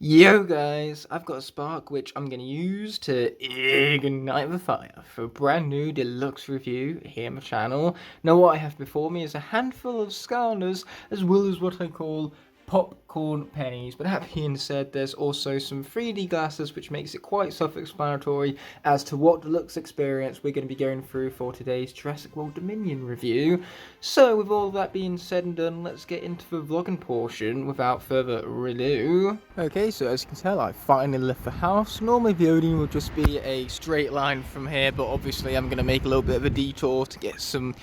Yo guys, I've got a spark which I'm going to use to ignite the fire for a brand new deluxe review here on my channel. Now what I have before me is a handful of scanners as well as what I call popcorn pennies, but that being said, there's also some 3D glasses which makes it quite self-explanatory as to what deluxe experience we're going to be going through for today's Jurassic World Dominion review. So with all that being said and done, let's get into the vlogging portion without further ado. Okay, so as you can tell, I finally left the house. Normally the Odeon would just be a straight line from here, but obviously I'm going to make a little bit of a detour to get some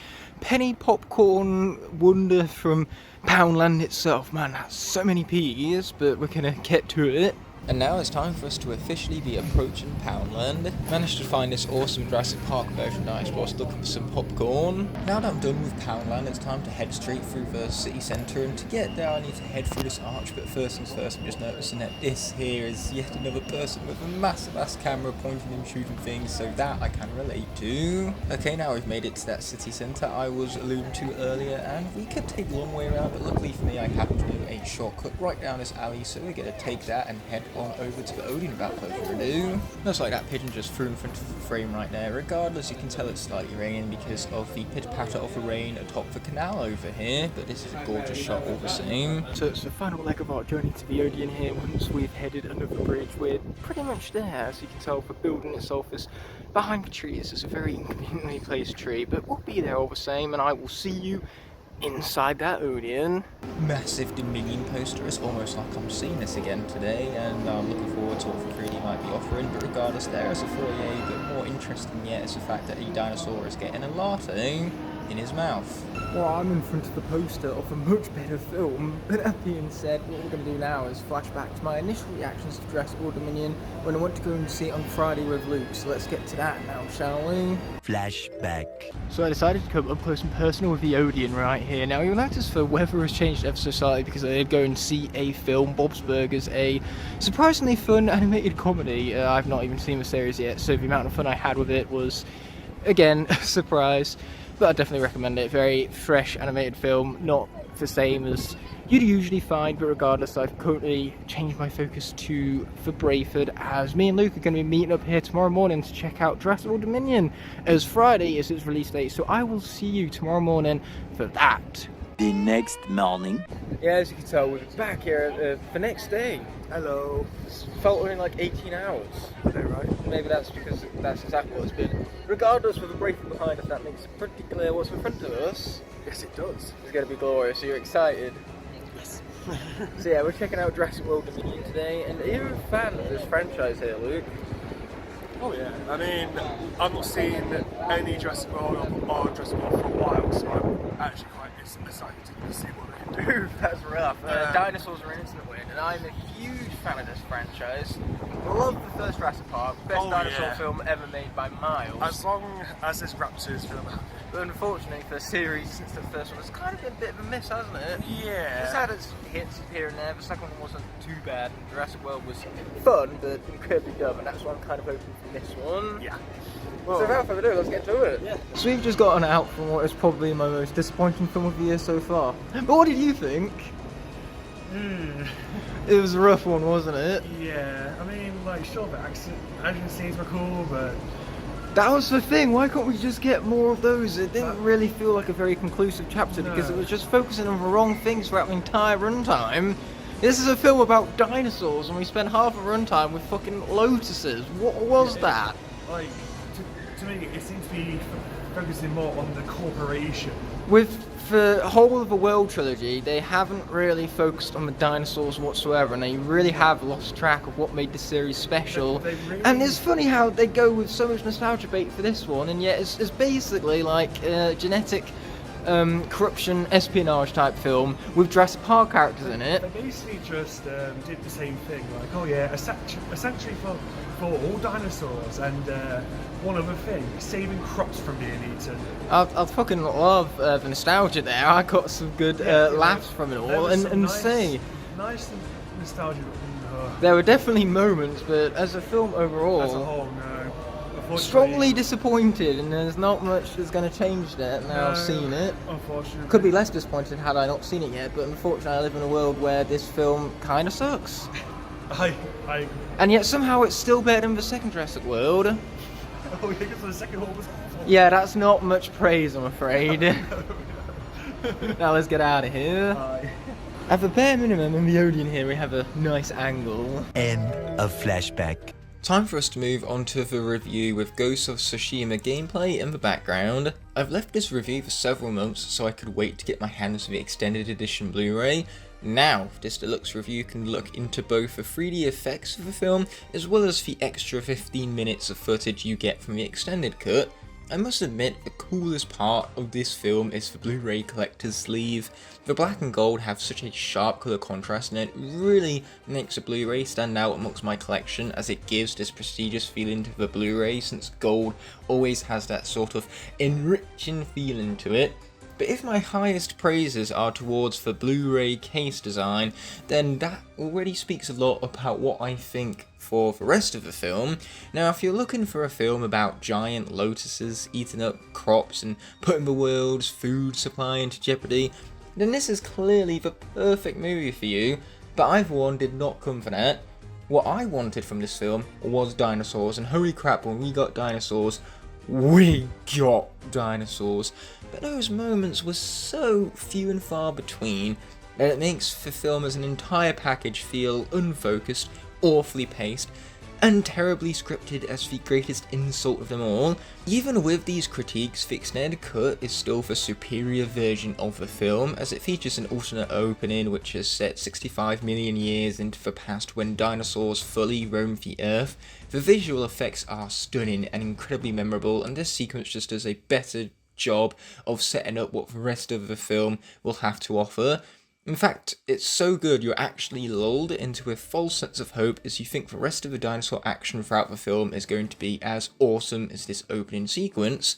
penny popcorn wonder from Poundland itself. Man, that's so many P's, but we're gonna get to it. And now it's time for us to officially be approaching Poundland. Managed to find this awesome Jurassic Park merchandise whilst looking for some popcorn. Now that I'm done with Poundland, it's time to head straight through the city centre, and to get there I need to head through this arch, but first things first, I'm just noticing that this here is yet another person with a massive ass camera pointing and shooting things, so that I can relate to. Okay, now we've made it to that city centre I was alluding to earlier, and we could take the long way around, but luckily for me I happen to know a shortcut right down this alley, so we're going to take that and head on over to the Odeon without further ado. Looks like that pigeon just flew in front of the frame right there. Regardless, you can tell it's slightly raining because of the pitter-patter of the rain atop the canal over here, but this is a gorgeous shot all the same. So it's the final leg of our journey to the Odeon here. Once we've headed under the bridge, we're pretty much there. As you can tell, the building itself is behind the trees. It's a very inconveniently placed tree, but we'll be there all the same, and I will see you inside that Odeon. Massive Dominion poster. It's almost like I'm seeing this again today, and I'm looking forward to what the 3D might be offering. But regardless, there is a foyer, but more interesting yet is the fact that a dinosaur is getting a latte in his mouth. Well, I'm in front of the poster of a much better film, but that being said, what we're going to do now is flash back to my initial reactions to Jurassic World Dominion when I went to go and see it on Friday with Luke, so let's get to that now, shall we? Flashback. So I decided to come up close and personal with the Odeon right here. Now you'll notice the weather has changed ever so slightly because I did go and see a film, Bob's Burgers, a surprisingly fun animated comedy. I've not even seen the series yet, so the amount of fun I had with it was, again, a surprise. But I definitely recommend it. Very fresh animated film, not the same as you'd usually find, but regardless, I've currently changed my focus to the Brayford, as me and Luke are going to be meeting up here tomorrow morning to check out Jurassic World Dominion, as Friday is its release date, so I will see you tomorrow morning for that. The next morning. Yeah, as you can tell, we're back here the next day. Hello. It's felt only like 18 hours. Is that right? Maybe that's because that's exactly what it's been. Regardless, with the briefing behind us, that makes it pretty clear what's in front of us. Yes, it does. It's going to be glorious. So you're excited? Yes. So yeah, we're checking out Jurassic World Dominion today, and are you a fan of this franchise here, Luke? Oh yeah, I mean, I've not seen any Jurassic World or Jurassic World for a while, so I'm actually quite excited to see what they can do. That's rough. Dinosaurs are an instant win, and I'm a huge fan of this franchise. Love the first Jurassic Park, best dinosaur film ever made by miles. As long as this Raptors film happy. But unfortunately for the series, since the first one, it's kind of been a bit of a miss, hasn't it? Yeah. It's had its hits here and there. The second one wasn't too bad, and Jurassic World was fun, but incredibly dumb, and that's what I'm kind of hoping for this one. Yeah. So without further ado, let's get to it. Yeah. So we've just gotten out from what is probably my most disappointing film of the year so far. But what did you think? It was a rough one, wasn't it? Yeah, I mean, like, sure, the action scenes were cool, but... That was the thing, why can't we just get more of those? It didn't really feel like a very conclusive chapter because it was just focusing on the wrong things throughout the entire runtime. This is a film about dinosaurs and we spent half a runtime with fucking lotuses. What was that? Like, to me, it seems to be focusing more on the corporation. With the whole of the World trilogy, they haven't really focused on the dinosaurs whatsoever, and they really have lost track of what made the series special. And it's funny how they go with so much nostalgia bait for this one, and yet it's basically like a genetic corruption espionage type film with Jurassic Park characters in it. They basically just did the same thing, like, oh yeah, a sanctuary for all dinosaurs, and one other thing, saving crops from being eaten. I fucking love the nostalgia there. I got some good laughs from it all, and say, nice nostalgia. There were definitely moments, but as a film overall, as a whole, no. Strongly disappointed, and there's not much that's going to change that now I've seen it. Unfortunately. Could be less disappointed had I not seen it yet, but unfortunately I live in a world where this film kind of sucks. I agree. And yet somehow it's still better than the second Jurassic World. Oh yeah, because the second one was awful. Yeah, that's not much praise, I'm afraid. Now let's get out of here. At the bare minimum, in the Odeon here, we have a nice angle. End of flashback. Time for us to move on to the review with Ghost of Tsushima gameplay in the background. I've left this review for several months so I could wait to get my hands on the extended edition Blu-ray. Now, this deluxe review can look into both the 3D effects of the film as well as the extra 15 minutes of footage you get from the extended cut. I must admit, the coolest part of this film is the Blu-ray collector's sleeve. The black and gold have such a sharp colour contrast and it really makes the Blu-ray stand out amongst my collection as it gives this prestigious feeling to the Blu-ray, since gold always has that sort of enriching feeling to it. But if my highest praises are towards the Blu-ray case design, then that already speaks a lot about what I think for the rest of the film. Now, if you're looking for a film about giant lotuses eating up crops and putting the world's food supply into jeopardy, then this is clearly the perfect movie for you, but I've warned did not come for that. What I wanted from this film was dinosaurs, and holy crap, when we got dinosaurs, we got dinosaurs. But those moments were so few and far between that it makes the film as an entire package feel unfocused, awfully paced, and terribly scripted as the greatest insult of them all. Even with these critiques, the extended cut is still the superior version of the film, as it features an alternate opening which is set 65 million years into the past when dinosaurs fully roamed the earth. The visual effects are stunning and incredibly memorable, and this sequence just does a better job of setting up what the rest of the film will have to offer. In fact, it's so good you're actually lulled into a false sense of hope as you think the rest of the dinosaur action throughout the film is going to be as awesome as this opening sequence.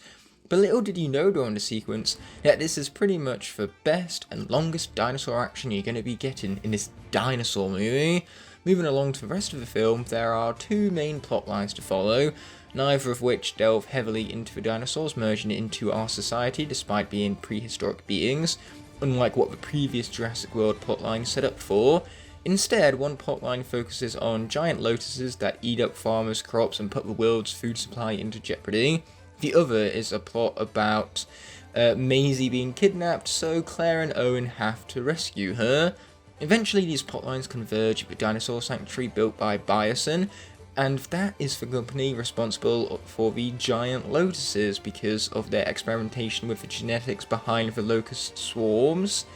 But little did you know during the sequence that this is pretty much the best and longest dinosaur action you're going to be getting in this dinosaur movie. Moving along to the rest of the film, there are two main plot lines to follow, neither of which delve heavily into the dinosaurs merging into our society despite being prehistoric beings, unlike what the previous Jurassic World plotline set up for. Instead, one plotline focuses on giant lotuses that eat up farmers' crops and put the world's food supply into jeopardy. The other is a plot about Maisie being kidnapped, so Claire and Owen have to rescue her. Eventually, these plotlines converge at the dinosaur sanctuary built by Biosin, and that is the company responsible for the giant lotuses because of their experimentation with the genetics behind the locust swarms.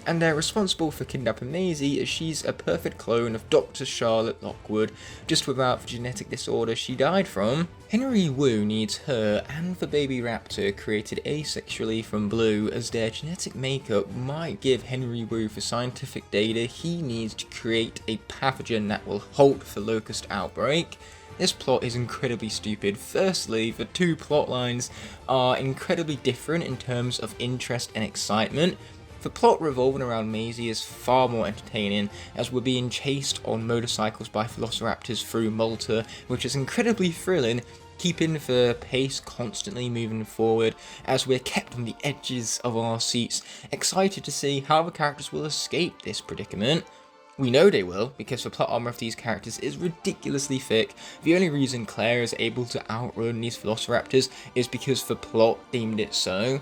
And they're responsible for kidnapping Maisie as she's a perfect clone of Dr. Charlotte Lockwood, just without the genetic disorder she died from. Henry Wu needs her and the baby raptor created asexually from Blue, as their genetic makeup might give Henry Wu the scientific data he needs to create a pathogen that will halt the locust outbreak. This plot is incredibly stupid. Firstly, the two plot lines are incredibly different in terms of interest and excitement. The plot revolving around Maisie is far more entertaining, as we're being chased on motorcycles by velociraptors through Malta, which is incredibly thrilling, keeping the pace constantly moving forward as we're kept on the edges of our seats, excited to see how the characters will escape this predicament. We know they will, because the plot armor of these characters is ridiculously thick. The only reason Claire is able to outrun these velociraptors is because the plot deemed it so.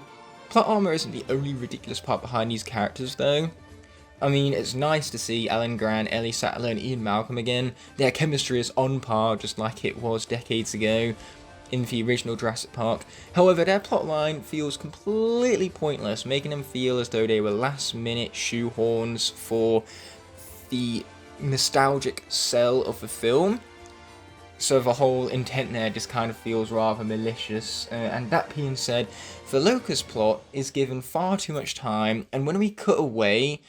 Plot armor isn't the only ridiculous part behind these characters though. I mean, it's nice to see Alan Grant, Ellie Sattler and Ian Malcolm again. Their chemistry is on par just like it was decades ago in the original Jurassic Park. However, their plotline feels completely pointless, making them feel as though they were last minute shoehorns for the nostalgic sell of the film. So the whole intent there just kind of feels rather malicious, and that being said, the Locust plot is given far too much time, and when we cut away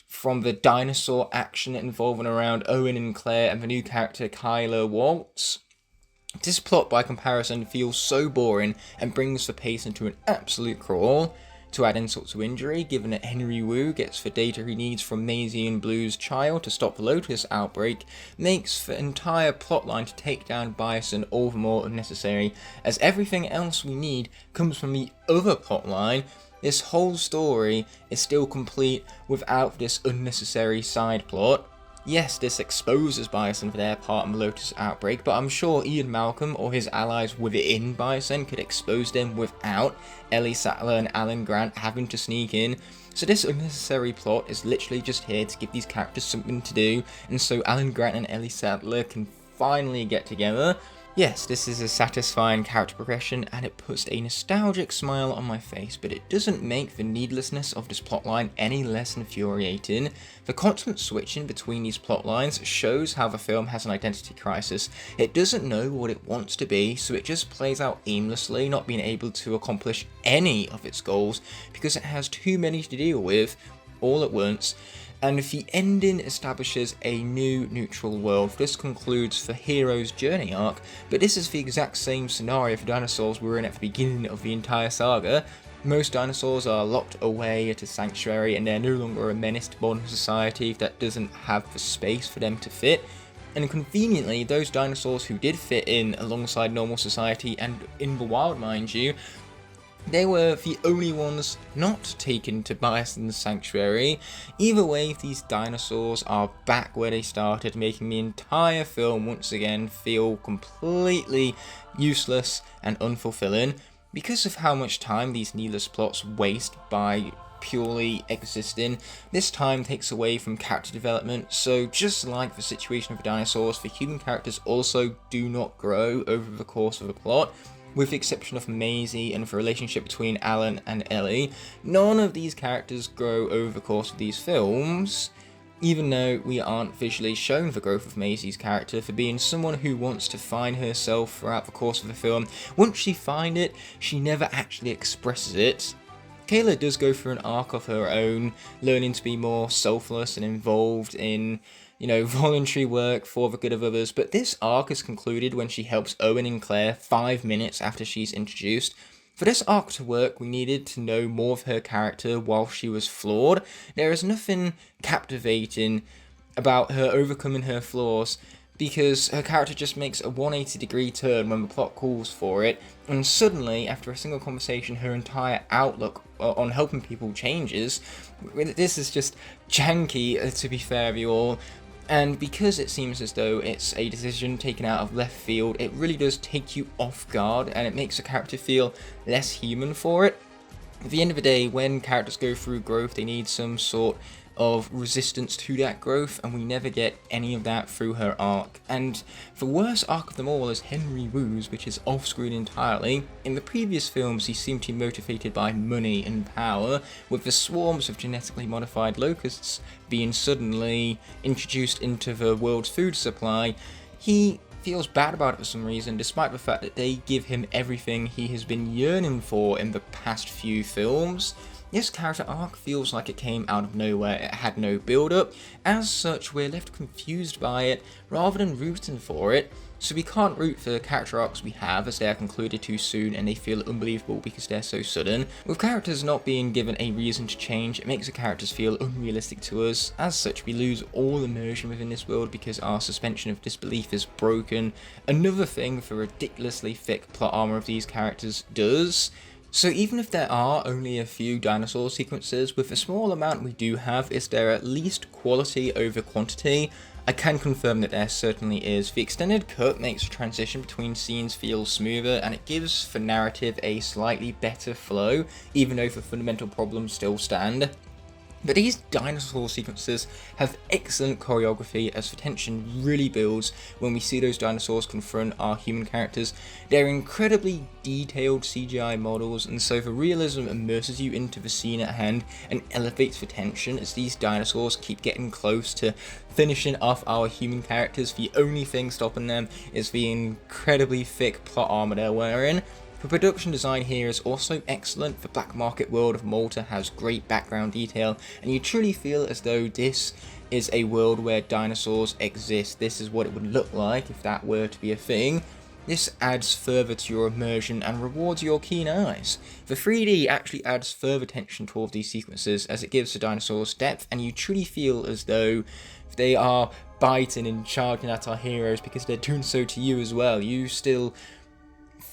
from the dinosaur action involving around Owen and Claire and the new character Kyla Waltz, this plot by comparison feels so boring and brings the pace into an absolute crawl. To add insult to injury, given that Henry Wu gets the data he needs from Maisie and Blue's child to stop the Lotus outbreak, makes the entire plotline to take down Bison all the more unnecessary, as everything else we need comes from the other plotline. This whole story is still complete without this unnecessary side plot. Yes, this exposes Bison for their part in the Lotus outbreak, but I'm sure Ian Malcolm or his allies within Bison could expose them without Ellie Sattler and Alan Grant having to sneak in. So this unnecessary plot is literally just here to give these characters something to do, and so Alan Grant and Ellie Sattler can finally get together. Yes, this is a satisfying character progression and it puts a nostalgic smile on my face, but it doesn't make the needlessness of this plotline any less infuriating. The constant switching between these plotlines shows how the film has an identity crisis. It doesn't know what it wants to be, so it just plays out aimlessly, not being able to accomplish any of its goals because it has too many to deal with all at once. And the ending establishes a new neutral world. This concludes the hero's journey arc, but this is the exact same scenario for dinosaurs we were in at the beginning of the entire saga. Most dinosaurs are locked away at a sanctuary and they're no longer a menace to modern society that doesn't have the space for them to fit. And conveniently, those dinosaurs who did fit in alongside normal society and in the wild, mind you, they were the only ones not taken to Bison's sanctuary. Either way, these dinosaurs are back where they started, making the entire film once again feel completely useless and unfulfilling because of how much time these needless plots waste by purely existing. This time takes away from character development, so just like the situation of the dinosaurs, the human characters also do not grow over the course of the plot. With the exception of Maisie and the relationship between Alan and Ellie, none of these characters grow over the course of these films, even though we aren't visually shown the growth of Maisie's character for being someone who wants to find herself throughout the course of the film. Once she finds it, she never actually expresses it. Kayla does go through an arc of her own, learning to be more selfless and involved in voluntary work for the good of others, but this arc is concluded when she helps Owen and Claire 5 minutes after she's introduced. For this arc to work, we needed to know more of her character while she was flawed. There is nothing captivating about her overcoming her flaws, because her character just makes a 180-degree turn when the plot calls for it, and suddenly, after a single conversation, her entire outlook on helping people changes. This is just janky, to be fair with you all. And because it seems as though it's a decision taken out of left field, it really does take you off guard and it makes the character feel less human for it. At the end of the day, when characters go through growth, they need some sort of resistance to that growth, and we never get any of that through her arc. And the worst arc of them all is Henry Wu's, which is off-screen entirely. In the previous films, he seemed to be motivated by money and power, with the swarms of genetically modified locusts being suddenly introduced into the world's food supply. He feels bad about it for some reason, despite the fact that they give him everything he has been yearning for in the past few films. This character arc feels like it came out of nowhere, it had no build-up. As such, we're left confused by it rather than rooting for it. So we can't root for the character arcs we have as they are concluded too soon and they feel unbelievable because they're so sudden. With characters not being given a reason to change, it makes the characters feel unrealistic to us. As such, we lose all immersion within this world because our suspension of disbelief is broken. Another thing the ridiculously thick plot armor of these characters does. So even if there are only a few dinosaur sequences, with the small amount we do have, is there at least quality over quantity? I can confirm that there certainly is. The extended cut makes the transition between scenes feel smoother, and it gives the narrative a slightly better flow, even though the fundamental problems still stand. But these dinosaur sequences have excellent choreography as the tension really builds when we see those dinosaurs confront our human characters. They're incredibly detailed CGI models, and so the realism immerses you into the scene at hand and elevates the tension as these dinosaurs keep getting close to finishing off our human characters. The only thing stopping them is the incredibly thick plot armor they're wearing. The production design here is also excellent. The black market world of Malta has great background detail, and you truly feel as though this is a world where dinosaurs exist. This is what it would look like if that were to be a thing. This adds further to your immersion and rewards your keen eyes. The 3D actually adds further tension to all of these sequences as it gives the dinosaurs depth, and you truly feel as though they are biting and charging at our heroes because they're doing so to you as well. You still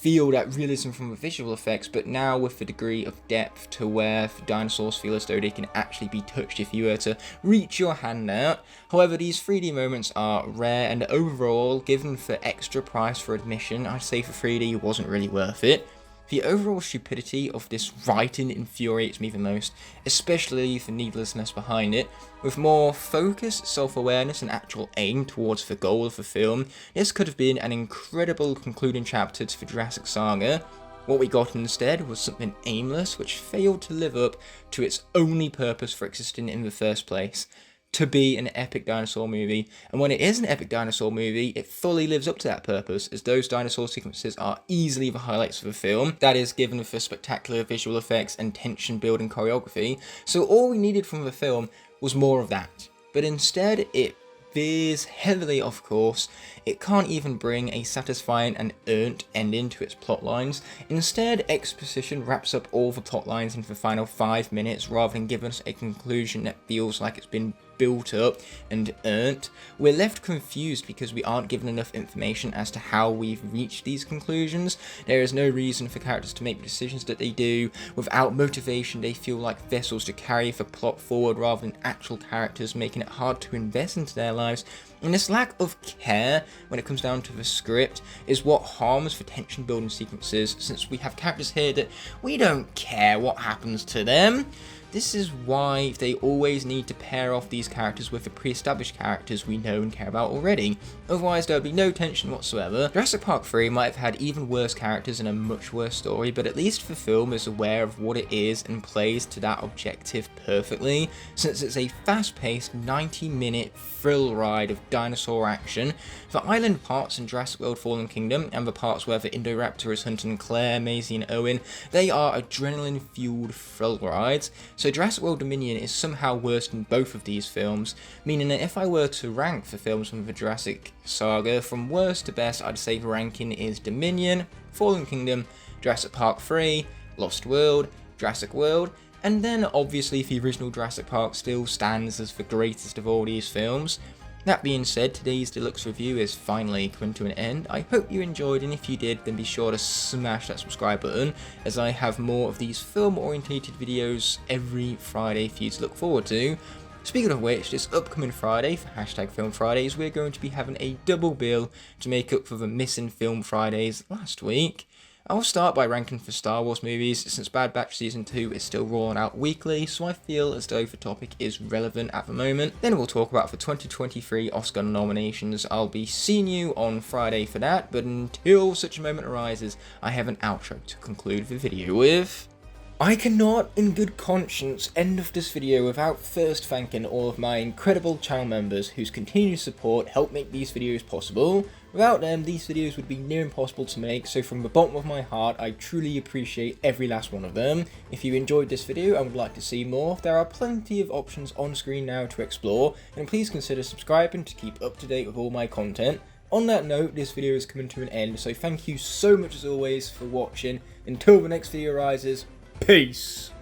feel that realism from the visual effects, but now with the degree of depth to where the dinosaurs feel as though they can actually be touched if you were to reach your hand out. However, these 3D moments are rare, and overall, given the extra price for admission, I'd say for 3D wasn't really worth it. The overall stupidity of this writing infuriates me the most, especially the needlessness behind it. With more focus, self-awareness and actual aim towards the goal of the film, this could have been an incredible concluding chapter to the Jurassic saga. What we got instead was something aimless which failed to live up to its only purpose for existing in the first place: to be an epic dinosaur movie. And when it is an epic dinosaur movie, it fully lives up to that purpose, as those dinosaur sequences are easily the highlights of the film. That is, given the spectacular visual effects and tension building choreography. So all we needed from the film was more of that. But instead, it veers heavily off course. It can't even bring a satisfying and earned ending to its plot lines. Instead, exposition wraps up all the plot lines into the final 5 minutes rather than give us a conclusion that feels like it's been built up and earned. We're left confused because we aren't given enough information as to how we've reached these conclusions. There is no reason for characters to make the decisions that they do. Without motivation, they feel like vessels to carry the plot forward rather than actual characters, making it hard to invest into their lives. And this lack of care when it comes down to the script is what harms the tension building sequences, since we have characters here that we don't care what happens to them. This is why they always need to pair off these characters with the pre-established characters we know and care about already. Otherwise there would be no tension whatsoever. Jurassic Park 3 might have had even worse characters and a much worse story, but at least the film is aware of what it is and plays to that objective perfectly, since it's a fast-paced 90-minute thrill ride of dinosaur action. The island parts in Jurassic World Fallen Kingdom and the parts where the Indoraptor is hunting Claire, Maisie and Owen, they are adrenaline-fueled thrill rides. So Jurassic World Dominion is somehow worse than both of these films, meaning that if I were to rank the films from the Jurassic saga from worst to best, I'd say the ranking is Dominion, Fallen Kingdom, Jurassic Park 3, Lost World, Jurassic World, and then obviously the original Jurassic Park still stands as the greatest of all these films. That being said, today's deluxe review is finally coming to an end. I hope you enjoyed, and if you did, then be sure to smash that subscribe button, as I have more of these film-orientated videos every Friday for you to look forward to. Speaking of which, this upcoming Friday, for Hashtag Film Fridays, we're going to be having a double bill to make up for the missing Film Fridays last week. I'll start by ranking for Star Wars movies, since Bad Batch Season 2 is still rolling out weekly, so I feel as though the topic is relevant at the moment. Then we'll talk about the 2023 Oscar nominations. I'll be seeing you on Friday for that, but until such a moment arises, I have an outro to conclude the video with. I cannot, in good conscience, end off this video without first thanking all of my incredible channel members whose continued support help make these videos possible. Without them, these videos would be near impossible to make, so from the bottom of my heart, I truly appreciate every last one of them. If you enjoyed this video and would like to see more, there are plenty of options on screen now to explore, and please consider subscribing to keep up to date with all my content. On that note, this video is coming to an end, so thank you so much as always for watching. Until the next video arises, peace!